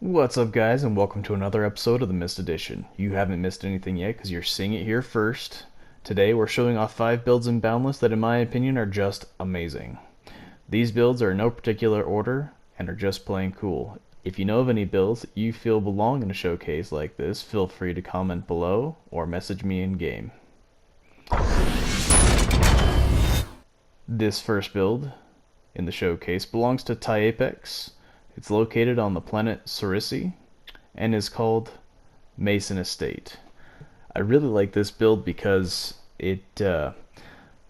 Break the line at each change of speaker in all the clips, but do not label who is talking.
What's up, guys, and welcome to another episode of the Missed Edition. You haven't missed anything yet because you're seeing it here first. Today we're showing off 5 builds in Boundless that in my opinion are just amazing. These builds are in no particular order and are just plain cool. If you know of any builds that you feel belong in a showcase like this, feel free to comment below or message me in game. This first build in the showcase belongs to Tyapex. It's located on the planet Sorissi and is called Mason Estate. I really like this build because it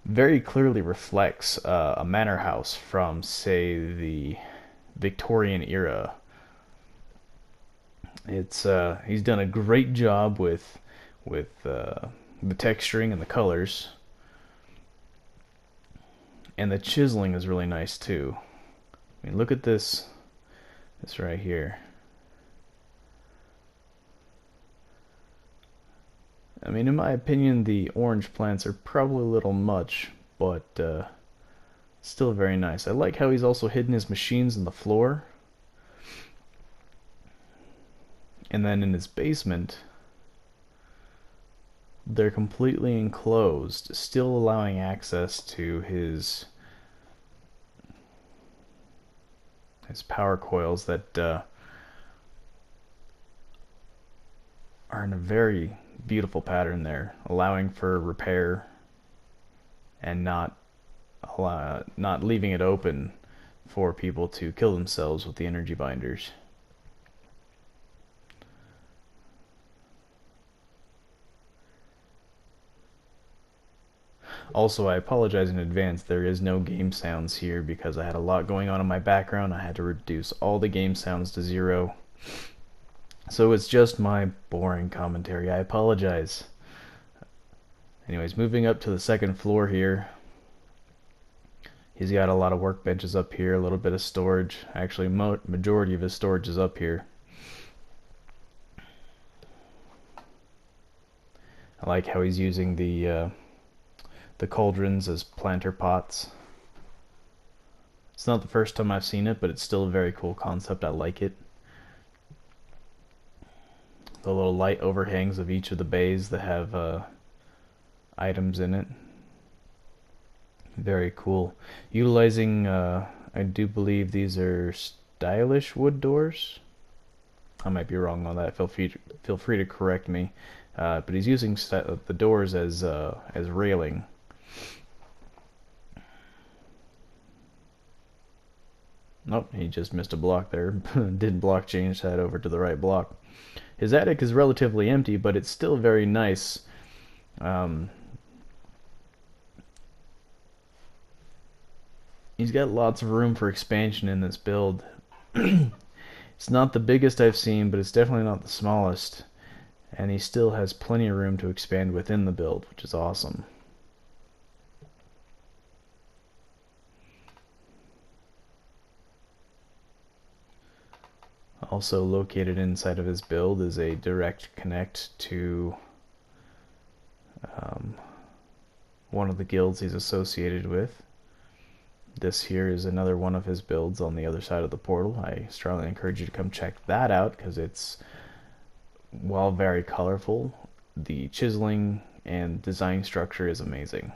very clearly reflects a manor house from, say, the Victorian era. He's done a great job with the texturing and the colors, and the chiseling is really nice too. I mean, look at this right here. I mean, in my opinion, the orange plants are probably a little much, but still very nice. I like how he's also hidden his machines in the floor. And then in his basement, they're completely enclosed, still allowing access to his power coils that are in a very beautiful pattern there, allowing for repair and not leaving it open for people to kill themselves with the energy binders. Also, I apologize in advance, there is no game sounds here because I had a lot going on in my background. I had to reduce all the game sounds to 0. So it's just my boring commentary. I apologize. Anyways, moving up to the second floor here. He's got a lot of workbenches up here, a little bit of storage. Actually, majority of his storage is up here. I like how he's using the cauldrons as planter pots. It's not the first time I've seen it, but it's still a very cool concept. I like it. The little light overhangs of each of the bays that have items in it. Very cool. Utilizing, I do believe these are stylish wood doors. I might be wrong on that. Feel free to correct me. But he's using the doors as railing. Nope, he just missed a block there. Didn't block change that over to the right block. His attic is relatively empty, but it's still very nice. He's got lots of room for expansion in this build. It's not the biggest I've seen, but it's definitely not the smallest. And he still has plenty of room to expand within the build, which is awesome. Also located inside of his build is a direct connect to one of the guilds he's associated with. This here is another one of his builds on the other side of the portal. I strongly encourage you to come check that out because it's, while very colorful, the chiseling and design structure is amazing.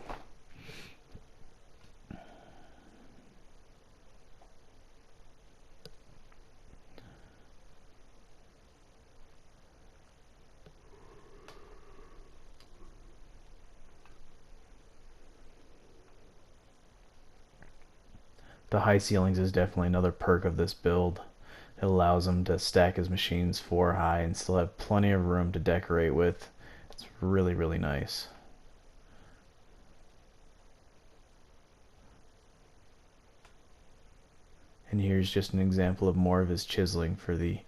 The high ceilings is definitely another perk of this build. It allows him to stack his machines 4 high and still have plenty of room to decorate with. It's really, really nice. And here's just an example of more of his chiseling for the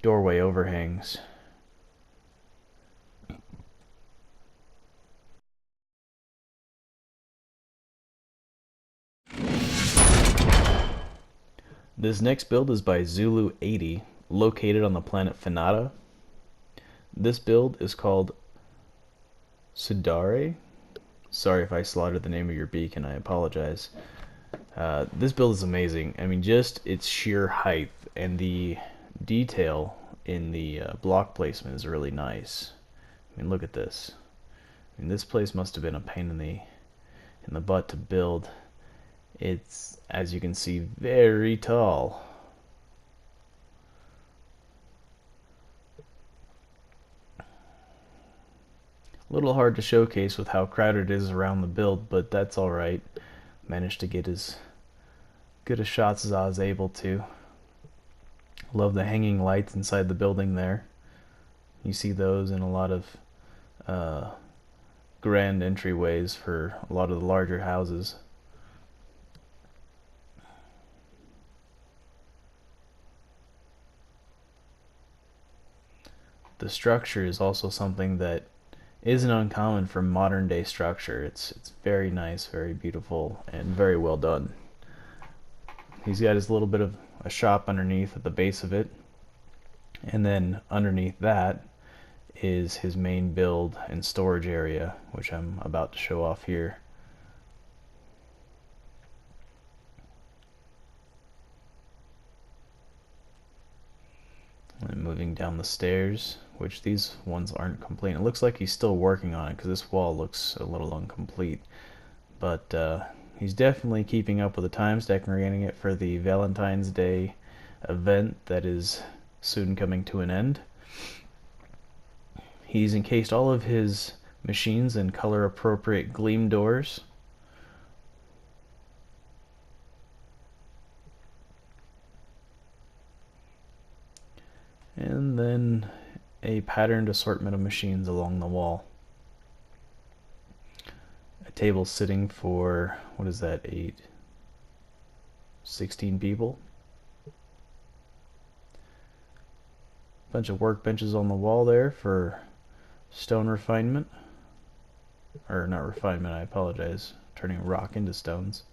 doorway overhangs. This next build is by Zulu 80, located on the planet Finata. This build is called Sadar. Sorry if I slaughtered the name of your beacon, I apologize. This build is amazing. I mean, just its sheer height and the detail in the block placement is really nice. I mean, look at this. I mean, this place must have been a pain in the butt to build. It's, as you can see, very tall. A little hard to showcase with how crowded it is around the build, but that's alright. Managed to get as good a shots as I was able to. Love the hanging lights inside the building there. You see those in a lot of grand entryways for a lot of the larger houses. The structure is also something that isn't uncommon for modern day structure. It's very nice, very beautiful, and very well done. He's got his little bit of a shop underneath at the base of it, and then underneath that is his main build and storage area, which I'm about to show off here. And moving down the stairs, which these ones aren't complete. It looks like he's still working on it because this wall looks a little incomplete, but he's definitely keeping up with the times, decorating it for the Valentine's Day event that is soon coming to an end. He's encased all of his machines in color appropriate gleam doors. And then a patterned assortment of machines along the wall. A table sitting for, what is that, 16 people. Bunch of workbenches on the wall there for stone refinement. Or not refinement, I apologize. Turning rock into stones.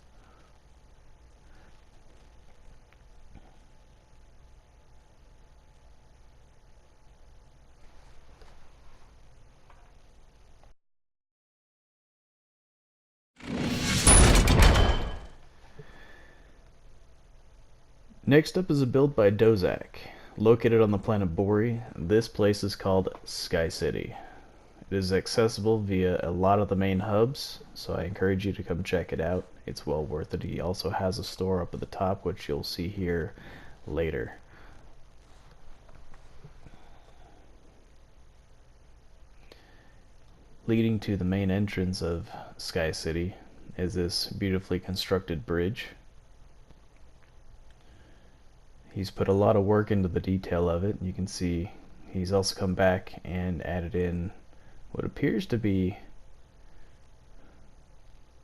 Next up is a build by Dozak. Located on the planet Boori, this place is called Sky City. It is accessible via a lot of the main hubs, so I encourage you to come check it out. It's well worth it. He also has a store up at the top, which you'll see here later. Leading to the main entrance of Sky City is this beautifully constructed bridge. He's put a lot of work into the detail of it. You can see he's also come back and added in what appears to be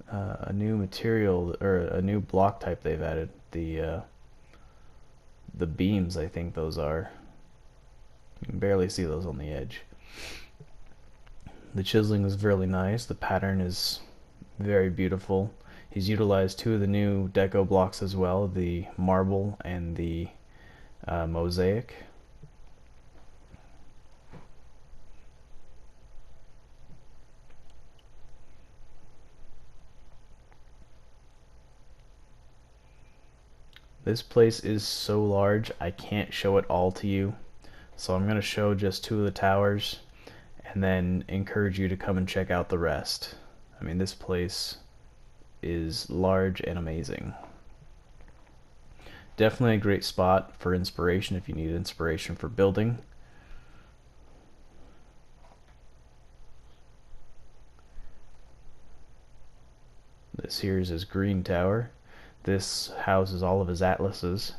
a new material, or a new block type they've added. The beams, I think those are. You can barely see those on the edge. The chiseling is really nice. The pattern is very beautiful. He's utilized two of the new deco blocks as well, the marble and the mosaic. This place is so large I can't show it all to you, so I'm going to show just two of the towers and then encourage you to come and check out the rest. I mean, this place is large and amazing. Definitely a great spot for inspiration if you need inspiration for building. This here is his green tower. This houses all of his atlases.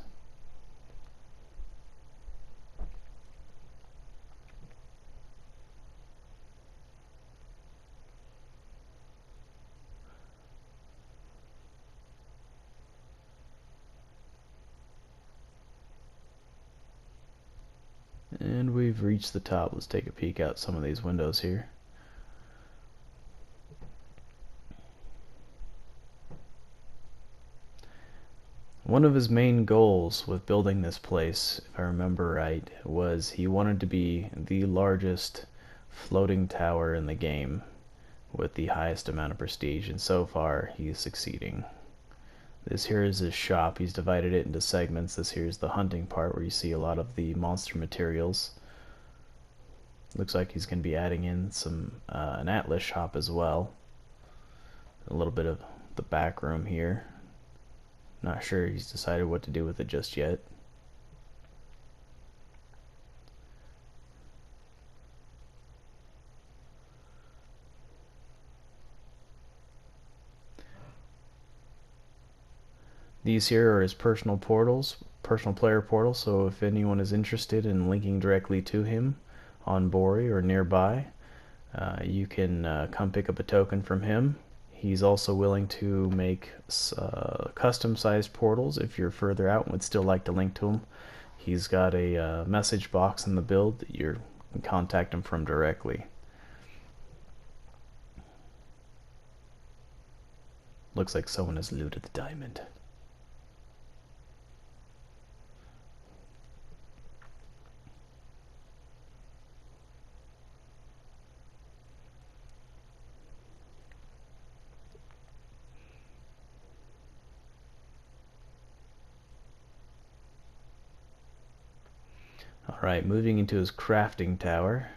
And we've reached the top. Let's take a peek out some of these windows here. One of his main goals with building this place, if I remember right, was he wanted to be the largest floating tower in the game with the highest amount of prestige, and so far he's succeeding. This here is his shop. He's divided it into segments. This here is the hunting part where you see a lot of the monster materials. Looks like he's going to be adding in some an Atlas shop as well. A little bit of the back room here. Not sure he's decided what to do with it just yet. These here are his personal portals, personal player portals, so if anyone is interested in linking directly to him on Boori or nearby, you can come pick up a token from him. He's also willing to make custom-sized portals if you're further out and would still like to link to him. He's got a message box in the build that you can contact him from directly. Looks like someone has looted the diamond. Alright, moving into his crafting tower.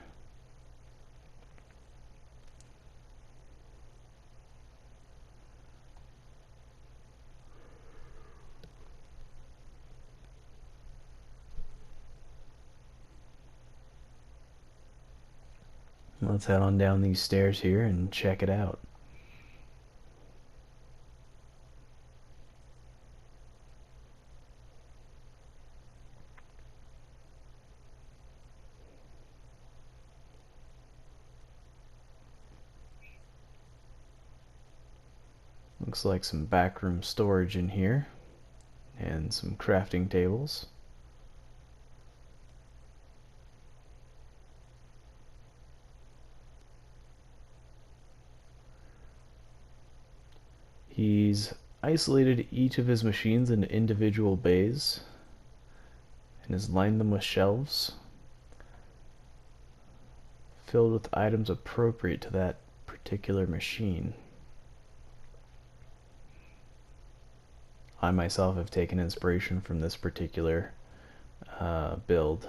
Let's head on down these stairs here and check it out. Looks like some backroom storage in here and some crafting tables. He's isolated each of his machines into individual bays and has lined them with shelves filled with items appropriate to that particular machine. I myself have taken inspiration from this particular build.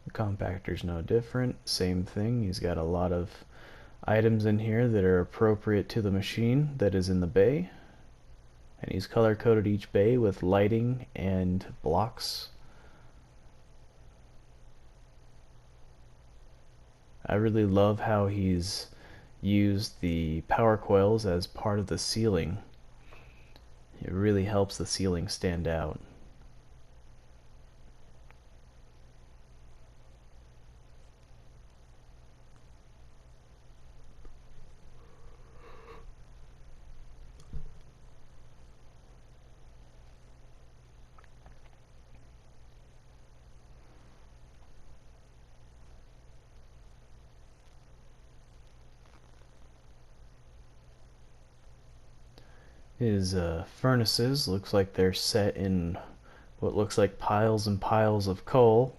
The compactor's no different, same thing. He's got a lot of items in here that are appropriate to the machine that is in the bay, and he's color coded each bay with lighting and blocks. I really love how he's used the power coils as part of the ceiling. It really helps the ceiling stand out. His furnaces looks like they're set in what looks like piles and piles of coal.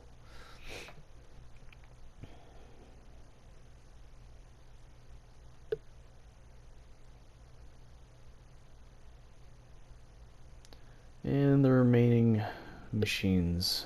And the remaining machines.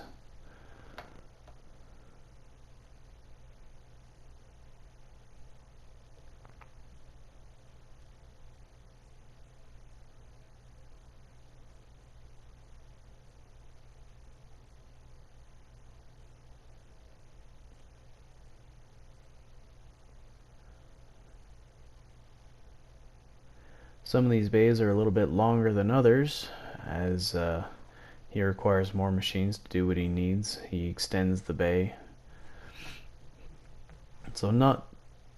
Some of these bays are a little bit longer than others, as he requires more machines to do what he needs. He extends the bay. So not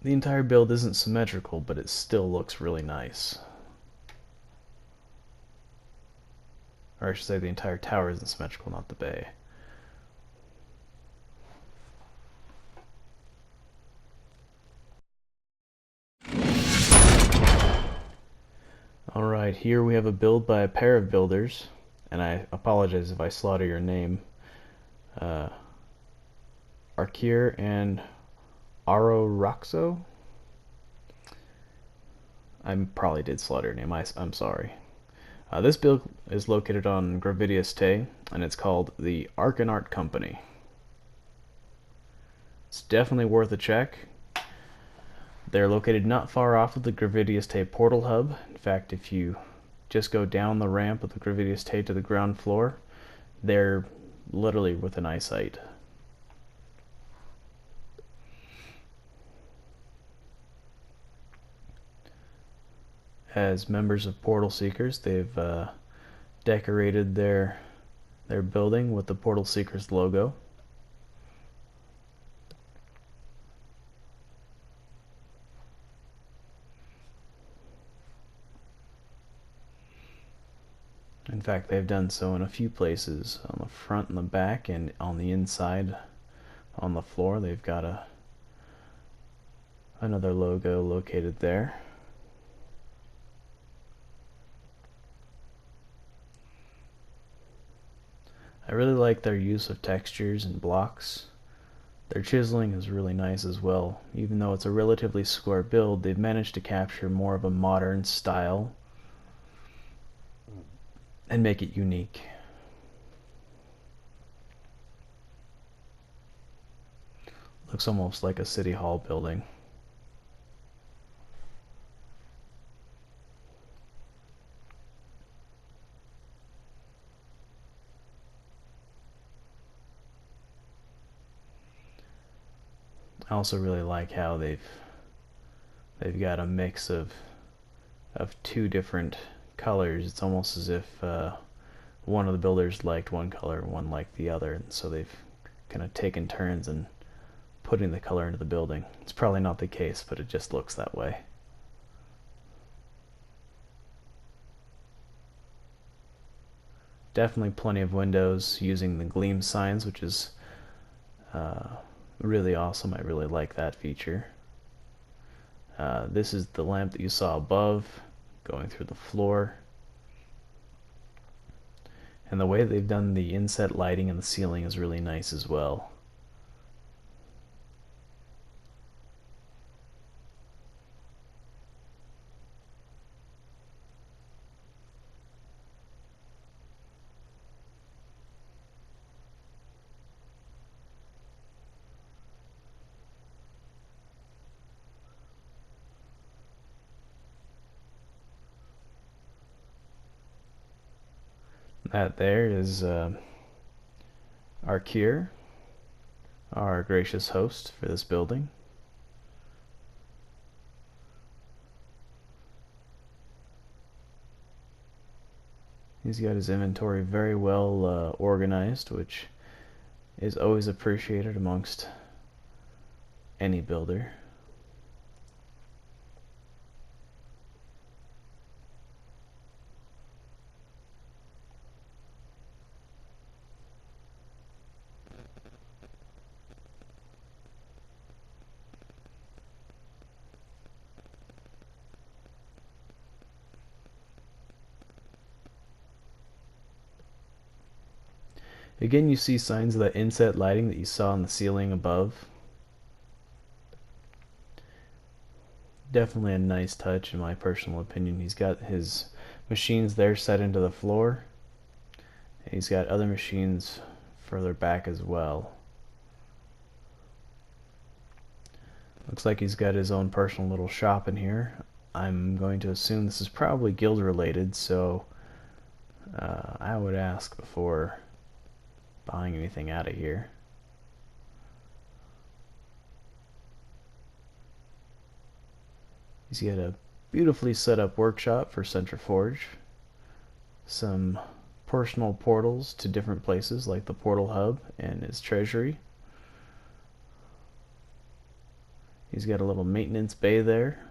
the entire build isn't symmetrical, but it still looks really nice. Or I should say the entire tower isn't symmetrical, not the bay. Alright, here we have a build by a pair of builders, and I apologize if I slaughter your name. Arkir and Auroraxo. I probably did slaughter your name. I'm sorry. This build is located on Grovidias, and it's called the Arkin Art Company. It's definitely worth a check. They're located not far off of the Grovidias portal hub. In fact, if you just go down the ramp of the Grovidias to the ground floor, they're literally within eyesight. As members of Portal Seekers, they've decorated their building with the Portal Seekers logo. In fact, they've done so in a few places on the front and the back, and on the inside on the floor they've got another logo located there. I really like their use of textures and blocks. Their chiseling is really nice as well. Even though it's a relatively square build, they've managed to capture more of a modern style and make it unique. Looks almost like a city hall building. I also really like how they've got a mix of two different colors. It's almost as if one of the builders liked one color and one liked the other, and so they've kind of taken turns in putting the color into the building. It's probably not the case, but it just looks that way. Definitely plenty of windows using the gleam signs, which is really awesome. I really like that feature. This is the lamp that you saw above going through the floor. And the way they've done the inset lighting in the ceiling is really nice as well. That there is Arkir, our gracious host for this building. He's got his inventory very well organized, which is always appreciated amongst any builder. Again, you see signs of that inset lighting that you saw on the ceiling above. Definitely a nice touch in my personal opinion. He's got his machines there set into the floor. And he's got other machines further back as well. Looks like he's got his own personal little shop in here. I'm going to assume this is probably guild related, so I would ask before buying anything out of here. He's got a beautifully set up workshop for Centriforge. Some personal portals to different places like the portal hub and his treasury. He's got a little maintenance bay there.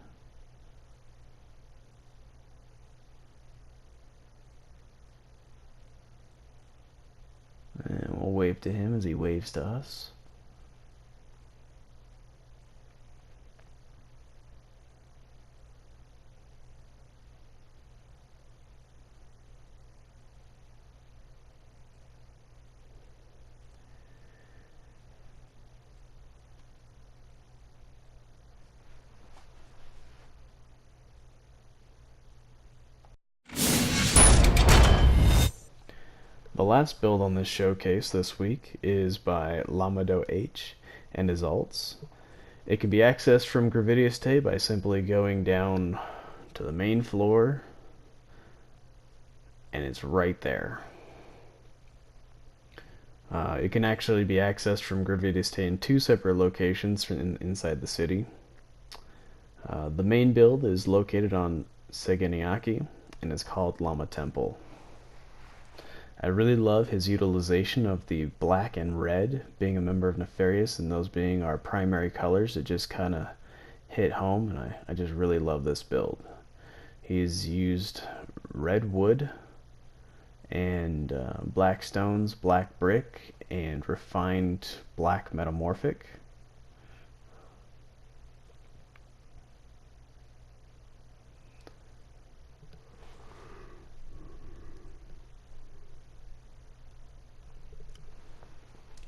And we'll wave to him as he waves to us. last build on this showcase this week is by LlamadoH and his alts. It can be accessed from Grovidias by simply going down to the main floor, and it's right there. It can actually be accessed from Grovidias in two separate locations inside the city. The main build is located on Seginiakai and is called Lama Temple. I really love his utilization of the black and red, being a member of Nefarious, and those being our primary colors. It just kind of hit home, and I just really love this build. He's used red wood and black stones, black brick, and refined black metamorphic.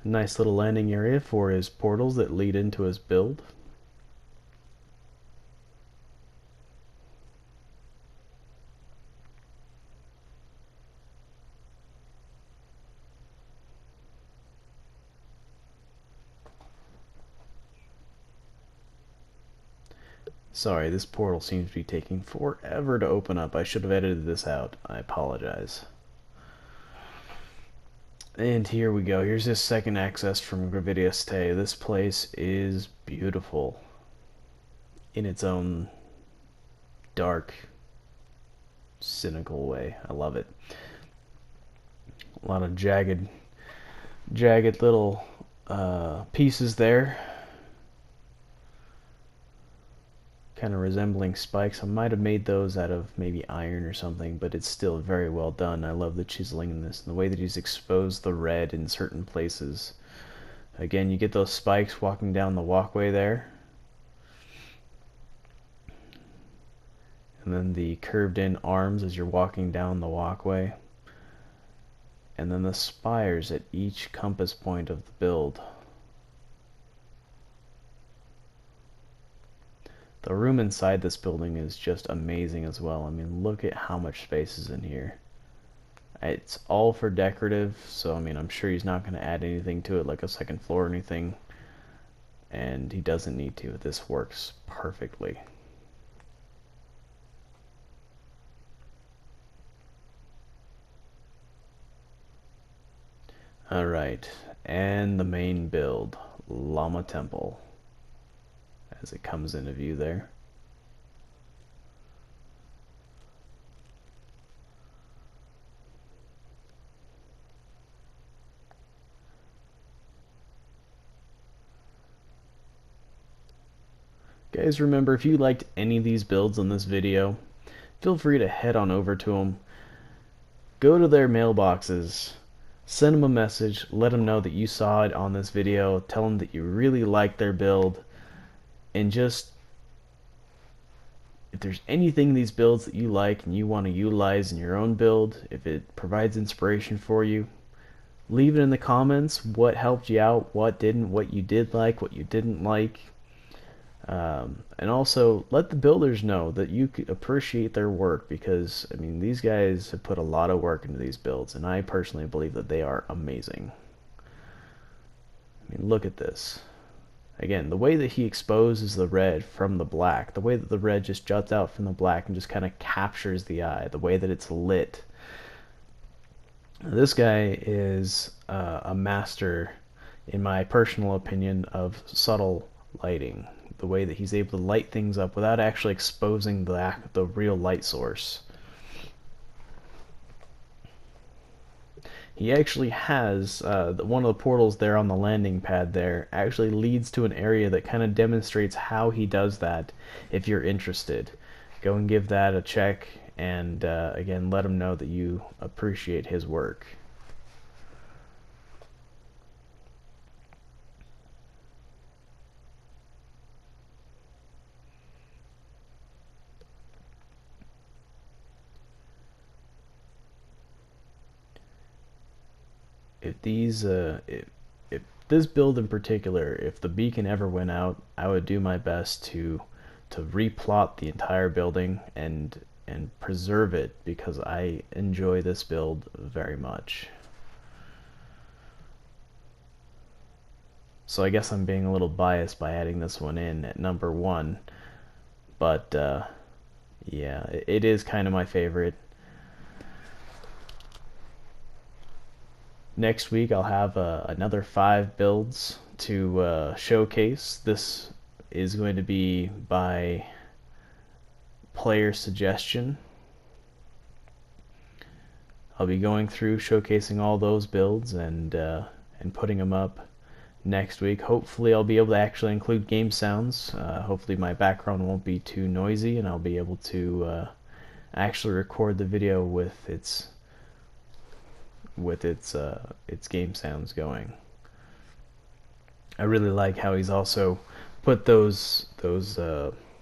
A nice little landing area for his portals that lead into his build. Sorry, this portal seems to be taking forever to open up. I should have edited this out. I apologize. And here we go. Here's his second access from Grovidias. This place is beautiful in its own dark, cynical way. I love it. A lot of jagged little pieces there, kind of resembling spikes. I might have made those out of maybe iron or something, but it's still very well done. I love the chiseling in this and the way that he's exposed the red in certain places. Again, you get those spikes walking down the walkway there, and then the curved in arms as you're walking down the walkway, and then the spires at each compass point of the build. The room inside this building is just amazing as well. I mean, look at how much space is in here. It's all for decorative, so I mean, I'm sure he's not going to add anything to it like a second floor or anything, and he doesn't need to. This works perfectly. Alright, and the main build, Lama Temple, as it comes into view there. Guys, remember, if you liked any of these builds in this video, feel free to head on over to them. Go to their mailboxes, send them a message, let them know that you saw it on this video, tell them that you really like their build, and just, if there's anything in these builds that you like and you want to utilize in your own build, if it provides inspiration for you, leave it in the comments. What helped you out, what didn't, what you did like, what you didn't like. And also let the builders know that you appreciate their work, because I mean, these guys have put a lot of work into these builds, and I personally believe that they are amazing. I mean, look at this. Again, the way that he exposes the red from the black, the way that the red just juts out from the black and just kind of captures the eye, the way that it's lit. This guy is a master, in my personal opinion, of subtle lighting. The way that he's able to light things up without actually exposing the real light source. He actually has one of the portals there on the landing pad there actually leads to an area that kind of demonstrates how he does that. If you're interested, go and give that a check, and again, let him know that you appreciate his work. If this build in particular, if the beacon ever went out, I would do my best to replot the entire building and preserve it, because I enjoy this build very much. so I guess I'm being a little biased by adding this one in at number 1. But yeah, it is kind of my favorite. Next week I'll have another 5 builds to showcase. This is going to be by player suggestion. I'll be going through showcasing all those builds and putting them up next week. Hopefully I'll be able to actually include game sounds. Hopefully my background won't be too noisy and I'll be able to actually record the video with its game sounds going. I really like how he's also put those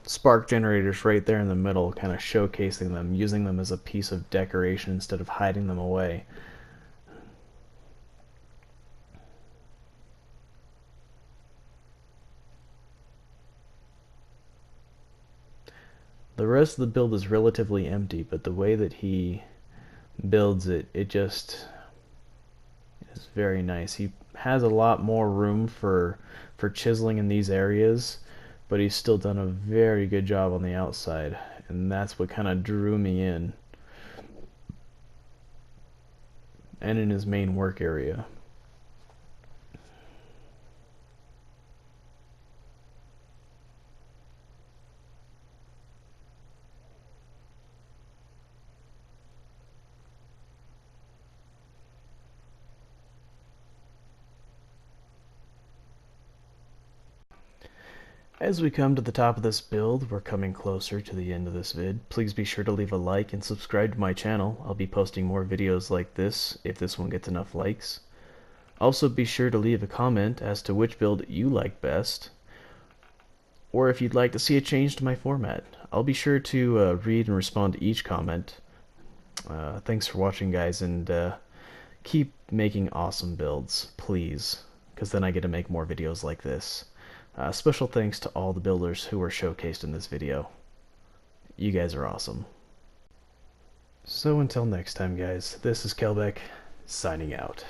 spark generators right there in the middle, kind of showcasing them, using them as a piece of decoration instead of hiding them away. The rest of the build is relatively empty, but the way that he builds it, it just is very nice. He has a lot more room for chiseling in these areas, but he's still done a very good job on the outside, and that's what kind of drew me in, and in his main work area. As we come to the top of this build, we're coming closer to the end of this vid. Please be sure to leave a like and subscribe to my channel. I'll be posting more videos like this if this one gets enough likes. Also be sure to leave a comment as to which build you like best, or if you'd like to see a change to my format. I'll be sure to read and respond to each comment. Thanks for watching, guys, and keep making awesome builds, please, because then I get to make more videos like this. Special thanks to all the builders who were showcased in this video. You guys are awesome. So until next time, guys, this is Kelbeck, signing out.